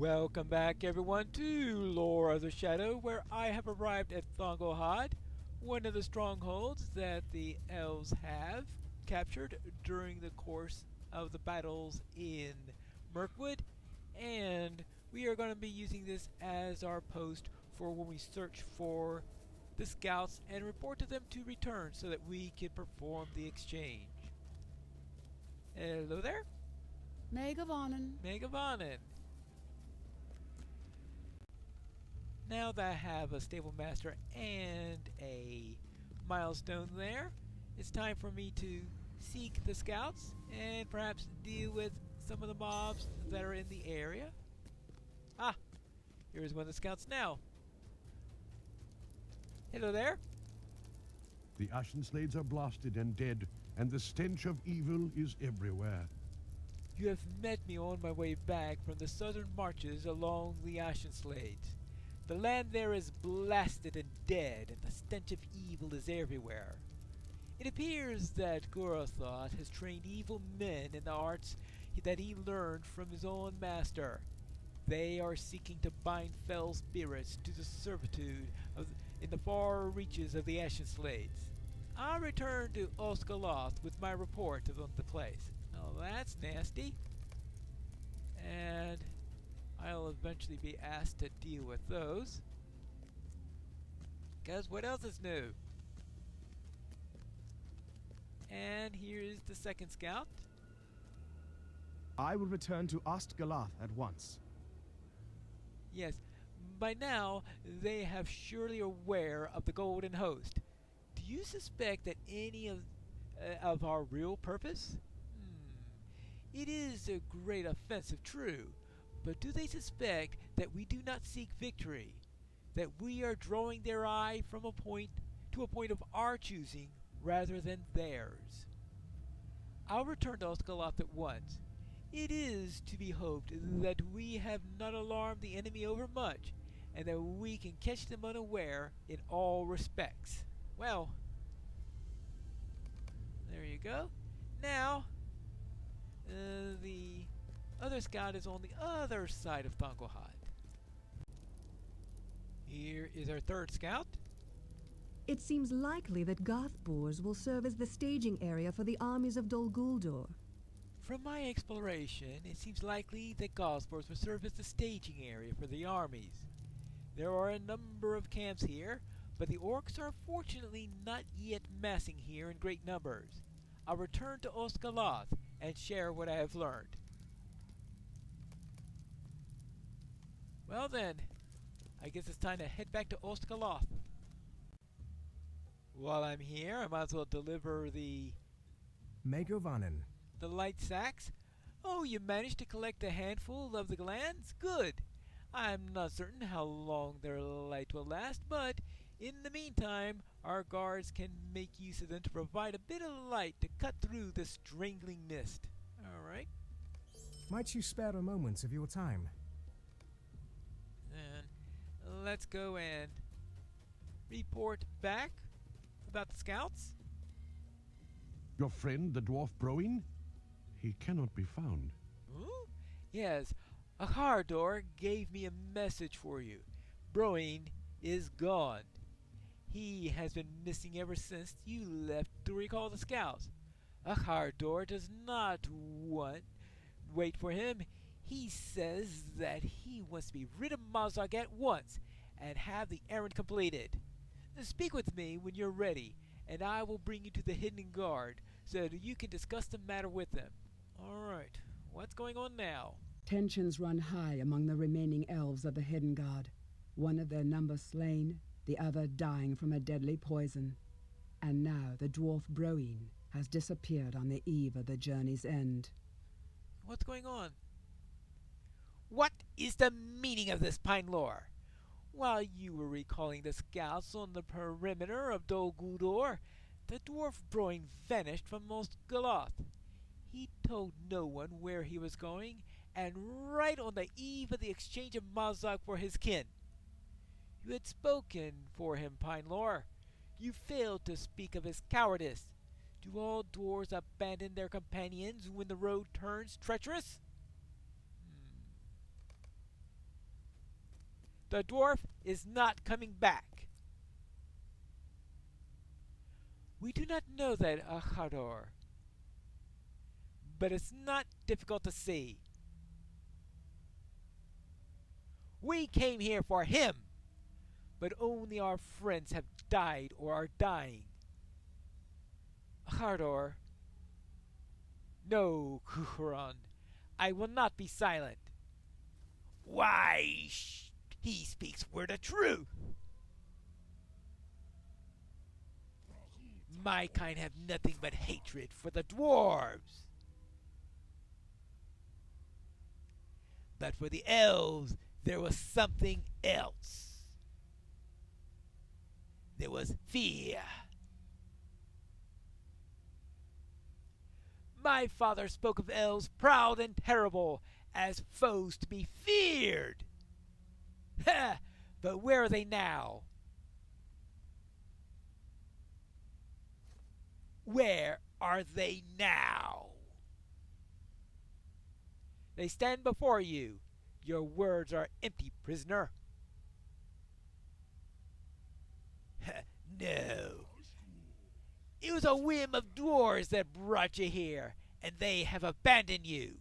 Welcome back everyone to Lore of the Shadow, where I have arrived at Thongohad, one of the strongholds that the elves have captured during the course of the battles in Mirkwood, and we are going to be using this as our post for when we search for the scouts and report to them to return so that we can perform the exchange. Hello there? Megavanen. Megavanen. Now that I have a stable master and a milestone there, it's time for me to seek the scouts and perhaps deal with some of the mobs that are in the area. Ah, here's one of the scouts now. Hello there. The Ashen Slades are blasted and dead, and the stench of evil is everywhere. You have met me on my way back from the southern marches along the Ashen Slades. The land there is blasted and dead, and the stench of evil is everywhere. It appears that Gorothoth has trained evil men in the arts that he learned from his own master. They are seeking to bind fell spirits to the servitude in the far reaches of the Ashen Slades. I'll return to Oscaloth with my report of the place. Now that's nasty. And I'll eventually be asked to deal with those. Because what else is new? And here's the second scout. I will return to Ostgalath at once. Yes, by now they have surely aware of the Golden Host. Do you suspect that any of our real purpose? It is a great offensive, true. But do they suspect that we do not seek victory? That we are drawing their eye from a point to a point of our choosing rather than theirs? I'll return to Oscaloth at once. It is to be hoped that we have not alarmed the enemy overmuch, and that we can catch them unaware in all respects. Well, there you go. Now, the other scout is on the other side of Thongohad. Here is our third scout. It seems likely that Gothbors will serve as the staging area for the armies of Dol Guldur. From my exploration, it seems likely that Gothbors will serve as the staging area for the armies. There are a number of camps here, but the orcs are fortunately not yet massing here in great numbers. I'll return to Oscaloth and share what I have learned. Well then, I guess it's time to head back to Oscaloth. While I'm here, I might as well deliver the Megavanen. light sacks. Oh, you managed to collect a handful of the glands? Good. I'm not certain how long their light will last, but in the meantime, our guards can make use of them to provide a bit of light to cut through the strangling mist. Alright. Might you spare a moment of your time? And let's go and report back about the scouts. Your friend, the dwarf Broin? He cannot be found. Huh? Yes, Akardor gave me a message for you. Broin is gone. He has been missing ever since you left to recall the scouts. Akardor does not wait for him. He says that he wants to be rid of Mazog at once and have the errand completed. Speak with me when you're ready, and I will bring you to the Hidden Guard so that you can discuss the matter with them. Alright, what's going on now? Tensions run high among the remaining elves of the Hidden Guard. One of their number slain, the other dying from a deadly poison. And now the dwarf Broin has disappeared on the eve of the journey's end. What's going on? What is the meaning of this, Pine Lore? While you were recalling the scouts on the perimeter of Dol Guldur, the dwarf Broin vanished from Oscaloth. He told no one where he was going, and right on the eve of the exchange of Mazog for his kin. You had spoken for him, Pine Lore. You failed to speak of his cowardice. Do all dwarves abandon their companions when the road turns treacherous? The dwarf is not coming back. We do not know that, Ahador, but it's not difficult to see. We came here for him, but only our friends have died or are dying. Ahador. No, Cuchulainn, I will not be silent. Why, he speaks word of truth. My kind have nothing but hatred for the dwarves. But for the elves, there was something else. There was fear. My father spoke of elves proud and terrible, as foes to be feared. Ha! But where are they now? Where are they now? They stand before you. Your words are empty, prisoner. No. It was a whim of dwarves that brought you here, and they have abandoned you.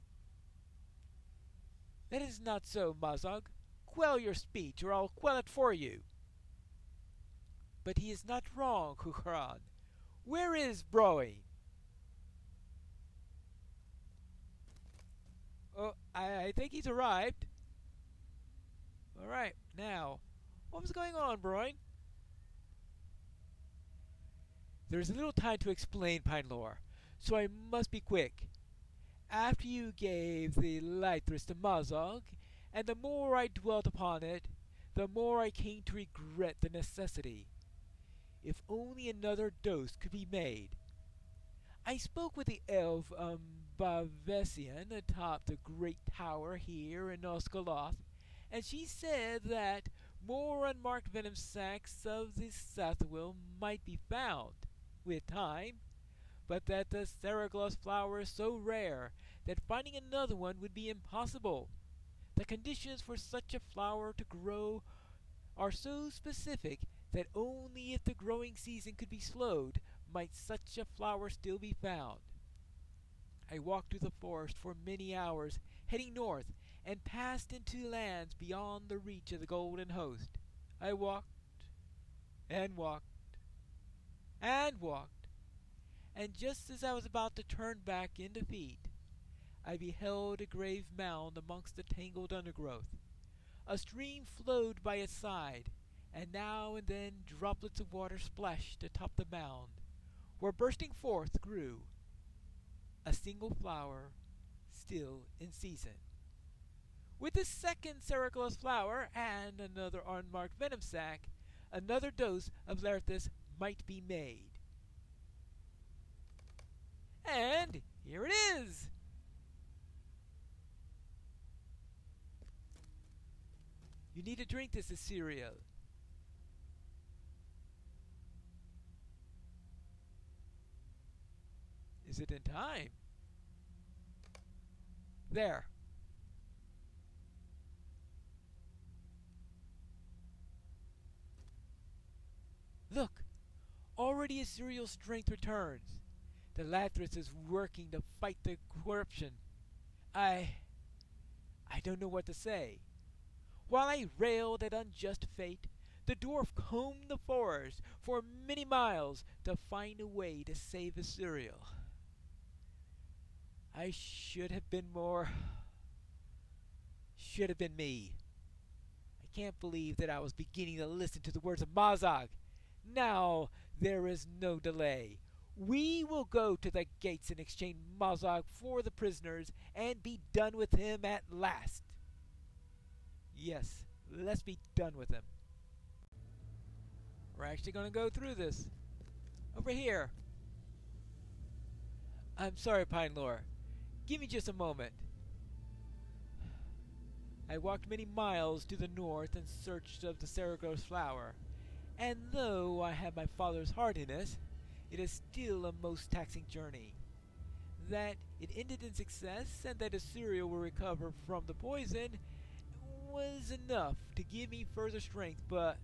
That is not so, Mazog. Quell your speech, or I'll quell it for you. But he is not wrong, Cuchulainn. Where is Broin? Oh, I think he's arrived. All right, now, what was going on, Broin? There's a little time to explain, Pinelore, so I must be quick. After you gave the Lythris to Mazog, and the more I dwelt upon it, the more I came to regret the necessity. If only another dose could be made. I spoke with the elf Bavesian atop the great tower here in Osgoloth, and she said that more unmarked venom sacs of the Sathwil might be found, with time, but that the Seragloss flower is so rare that finding another one would be impossible. The conditions for such a flower to grow are so specific that only if the growing season could be slowed might such a flower still be found. I walked through the forest for many hours, heading north, and passed into lands beyond the reach of the Golden Host. I walked, and walked, and walked, and just as I was about to turn back in defeat, I beheld a grave mound amongst the tangled undergrowth. A stream flowed by its side, and now and then droplets of water splashed atop the mound, where bursting forth grew a single flower still in season. With the second Seragloss flower and another unmarked venom sac, another dose of Lythris might be made. And here it is! You need to drink this as cereal. Is it in time? There. Look! Already his cereal strength returns. The Lythris is working to fight the corruption. I don't know what to say. While I railed at unjust fate, the dwarf combed the forest for many miles to find a way to save his cereal. I should have been more... should have been me. I can't believe that I was beginning to listen to the words of Mazog. Now there is no delay. We will go to the gates and exchange Mazog for the prisoners and be done with him at last. Yes, let's be done with him. We're actually going to go through this. Over here. I'm sorry, Pinelore. Give me just a moment. I walked many miles to the north in search of the Seragloss flower, and though I have my father's heartiness, it is still a most taxing journey. That it ended in success and that his cereal will recover from the poison, was enough to give me further strength, but...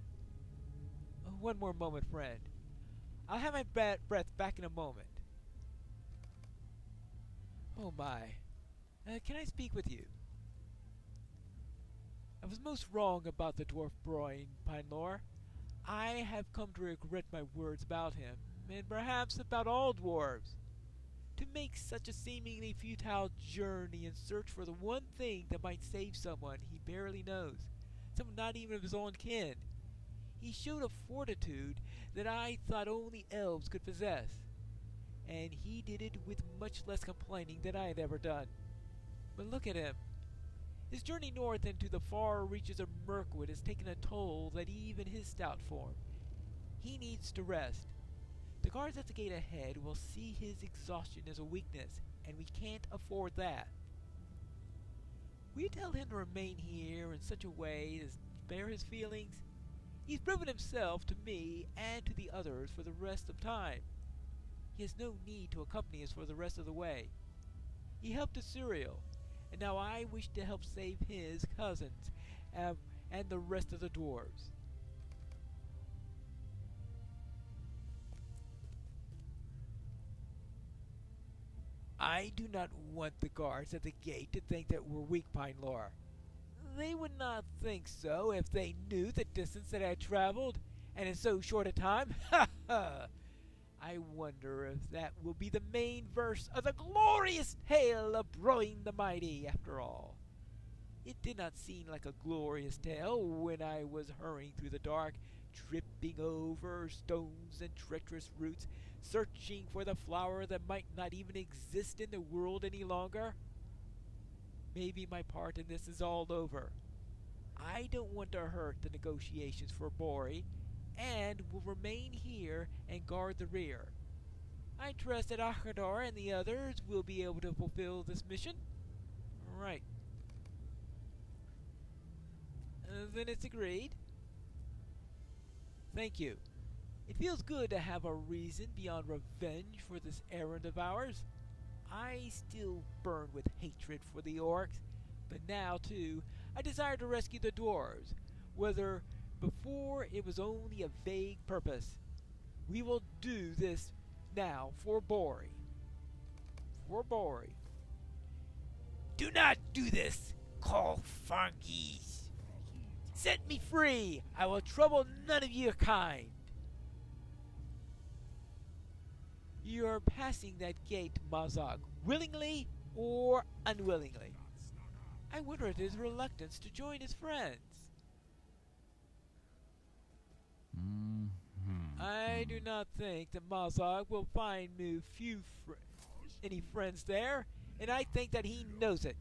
one more moment, friend. I'll have my breath back in a moment. Oh my. Can I speak with you? I was most wrong about the dwarf Broin, Pinelore. I have come to regret my words about him, and perhaps about all dwarves. To make such a seemingly futile journey in search for the one thing that might save someone he barely knows, someone not even of his own kin. He showed a fortitude that I thought only elves could possess, and he did it with much less complaining than I had ever done. But look at him. His journey north into the far reaches of Mirkwood has taken a toll that even his stout form. He needs to rest. The guards at the gate ahead will see his exhaustion as a weakness, and we can't afford that. We tell him to remain here in such a way as to spare his feelings. He's proven himself to me and to the others for the rest of time. He has no need to accompany us for the rest of the way. He helped Asuriel, and now I wish to help save his cousins and the rest of the dwarves. I do not want the guards at the gate to think that we're weak, Pinelore. They would not think so if they knew the distance that I traveled, and in so short a time. Ha ha! I wonder if that will be the main verse of the glorious tale of Broin the Mighty, after all. It did not seem like a glorious tale when I was hurrying through the dark, tripping over stones and treacherous roots, searching for the flower that might not even exist in the world any longer. Maybe my part in this is all over. I don't want to hurt the negotiations for Bori, and will remain here and guard the rear. I trust that Akadar and the others will be able to fulfill this mission. Right. Then it's agreed. Thank you. It feels good to have a reason beyond revenge for this errand of ours. I still burn with hatred for the orcs, but now, too, I desire to rescue the dwarves, whether before it was only a vague purpose. We will do this now for Bori. For Bori. Do not do this, Call Fangis. Set me free. I will trouble none of your kind. You are passing that gate, Mazog, willingly or unwillingly. I wonder at his reluctance to join his friends. I do not think that Mazog will find me any friends there, and I think that he knows it.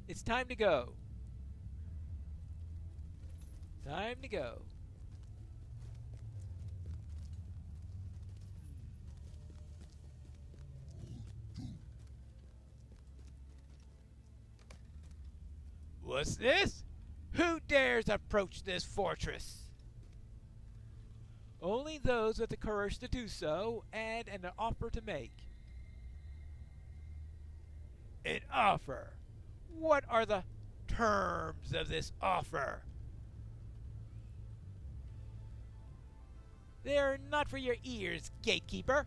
It's time to go. Time to go. What's this? Who dares approach this fortress? Only those with the courage to do so, and an offer to make. An offer? What are the terms of this offer? They're not for your ears, gatekeeper.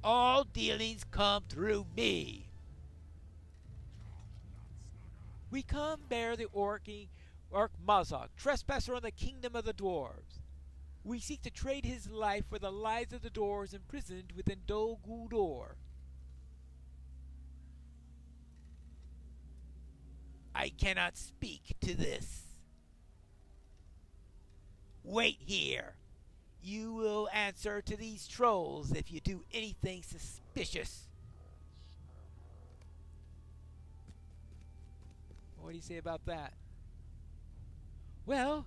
All dealings come through me. We come bear the Orc Mazog, trespasser on the kingdom of the dwarves. We seek to trade his life for the lives of the dwarves imprisoned within Dol Guldur. I cannot speak to this. Wait here. You will answer to these trolls if you do anything suspicious. What do you say about that? Well,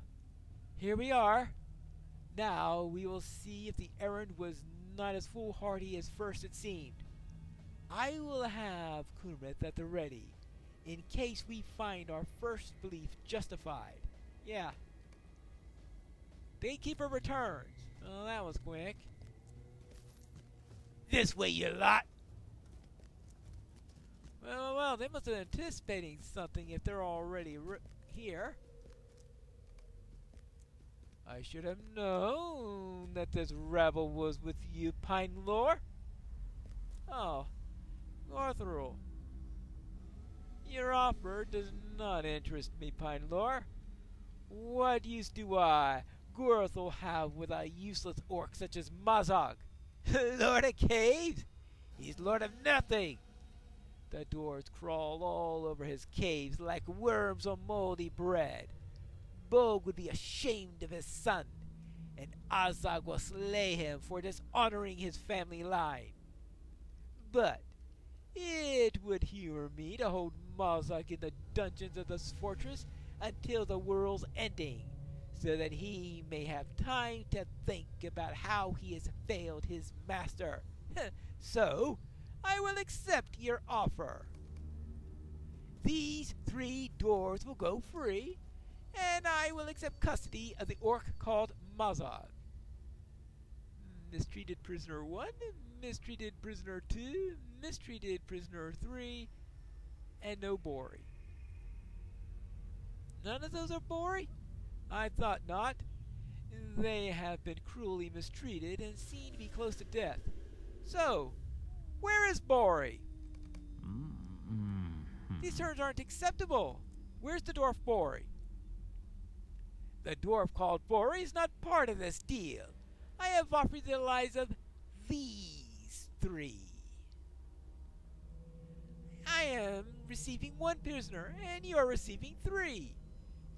here we are. Now we will see if the errand was not as foolhardy as first it seemed. I will have Kunrith at the ready, in case we find our first belief justified. Yeah. Gatekeeper returns. Oh, that was quick. This way, you lot. Well, they must have been anticipating something if they're already here. I should have known that this rabble was with you, Pine Lore. Oh, Gorthrul. Your offer does not interest me, Pine Lore. What use do I, Gorthel, have with a useless orc such as Mazog? Lord of Caves? He's lord of nothing. The dwarves crawl all over his caves like worms on moldy bread. Bog would be ashamed of his son, and Azog will slay him for dishonoring his family line. But it would humor me to hold Mazog in the dungeons of this fortress until the world's ending, so that he may have time to think about how he has failed his master. So, I will accept your offer. These 3 dwarves will go free, and I will accept custody of the orc called Mazog. Mistreated prisoner 1, mistreated prisoner 2, mistreated prisoner 3, and no Bori. None of those are Bori? I thought not. They have been cruelly mistreated and seem to be close to death. So, where is Bori? These terms aren't acceptable. Where's the dwarf Bori? The dwarf called Bori is not part of this deal. I have offered the lives of these 3. I am receiving 1 prisoner, and you are receiving 3.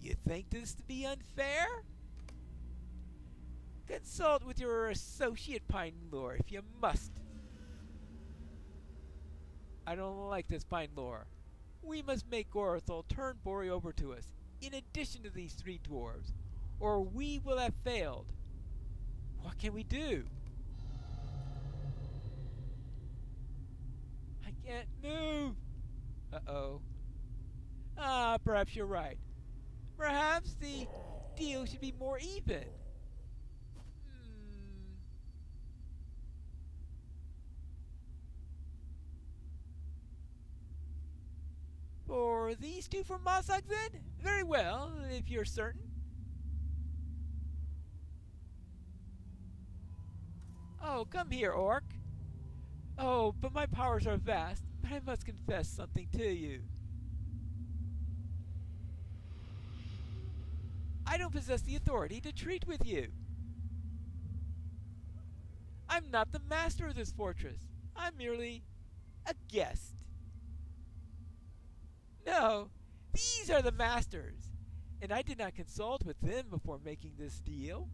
You think this to be unfair? Consult with your associate Pine Lore if you must. I don't like this, Pine Lore. We must make Gorthel turn Bori over to us, in addition to these 3 dwarves, or we will have failed. What can we do? I can't move. Uh-oh. Perhaps you're right. Perhaps the deal should be more even. For these 2 from Mazog, then? Very well, if you're certain. Oh, come here, orc. Oh, but my powers are vast, but I must confess something to you. I don't possess the authority to treat with you. I'm not the master of this fortress. I'm merely a guest. No, these are the masters, and I did not consult with them before making this deal.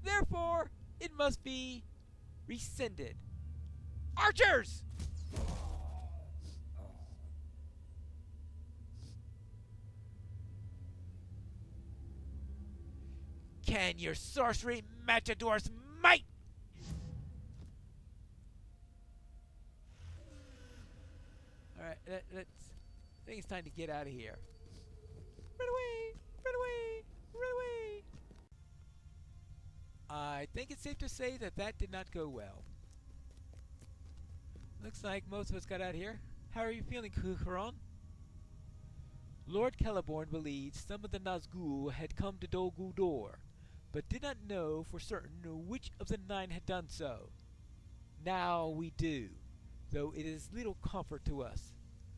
Therefore, it must be rescinded. Archers! Can your sorcery match a dwarf's might? Alright, let's... I think it's time to get out of here. Run away! Run away! Run away! I think it's safe to say that that did not go well. Looks like most of us got out of here. How are you feeling, Cuchulainn? Lord Celeborn believed some of the Nazgul had come to Dol Guldur, but did not know for certain which of the 9 had done so. Now we do, though it is little comfort to us.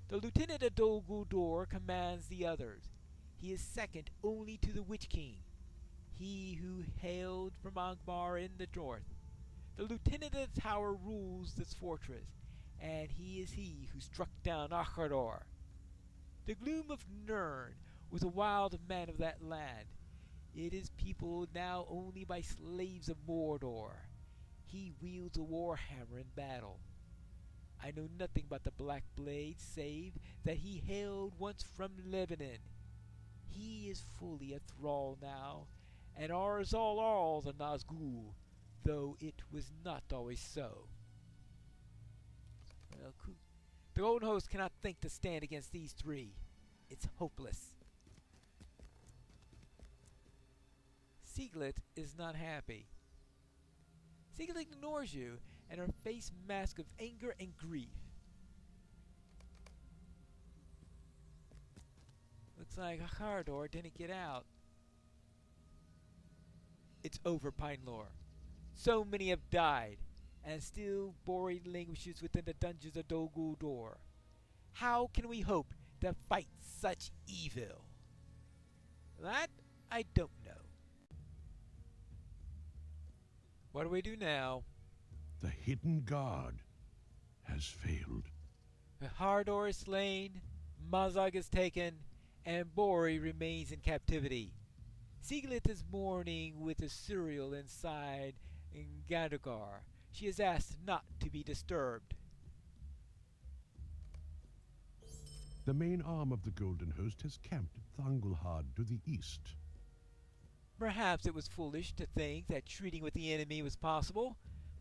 The Lieutenant of Dol Guldur commands the others. He is second only to the Witch King, he who hailed from Angmar in the north. The Lieutenant of the Tower rules this fortress, and he is he who struck down Achador. The gloom of Nirn was a wild man of that land. It is peopled now only by slaves of Mordor. He wields a warhammer in battle. I know nothing about the Black Blade, save that he hailed once from Lebanon. He is fully a thrall now, and ours all are the Nazgul, though it was not always so. Well, the Golden Host cannot think to stand against these 3. It's hopeless. Siglet is not happy. Siglet ignores you, and her face mask of anger and grief. Looks like Hardor didn't get out. It's over, Pine Lore. So many have died, and still Bori languishes within the dungeons of Dol Guldur. How can we hope to fight such evil? That I don't know. What do we do now? The hidden guard has failed. Hardor is slain, Mazag is taken, and Bori remains in captivity. Siglith is mourning with the cereal inside Gandagar. She is asked not to be disturbed. The main arm of the Golden Host has camped at Thangulhad to the east. Perhaps it was foolish to think that treating with the enemy was possible,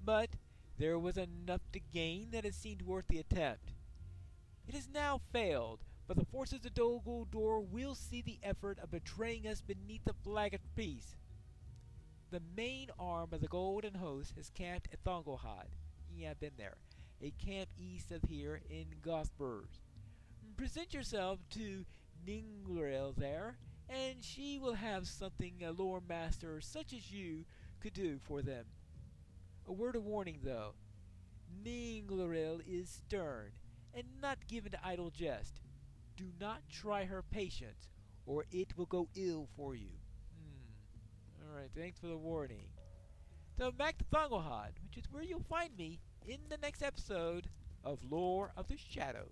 but there was enough to gain that it seemed worth the attempt. It has now failed, but the forces of Dol Guldur will see the effort of betraying us beneath the flag of peace. The main arm of the Golden Host is camped at Thangulhad. Yeah, I've been there. A camp east of here in Gothburg. Present yourself to Ninglorel there, and she will have something a lore master such as you could do for them. A word of warning, though. Ninglorel is stern, and not given to idle jest. Do not try her patience, or it will go ill for you. Alright, thanks for the warning. So back to Thangolhad, which is where you'll find me in the next episode of Lore of the Shadow.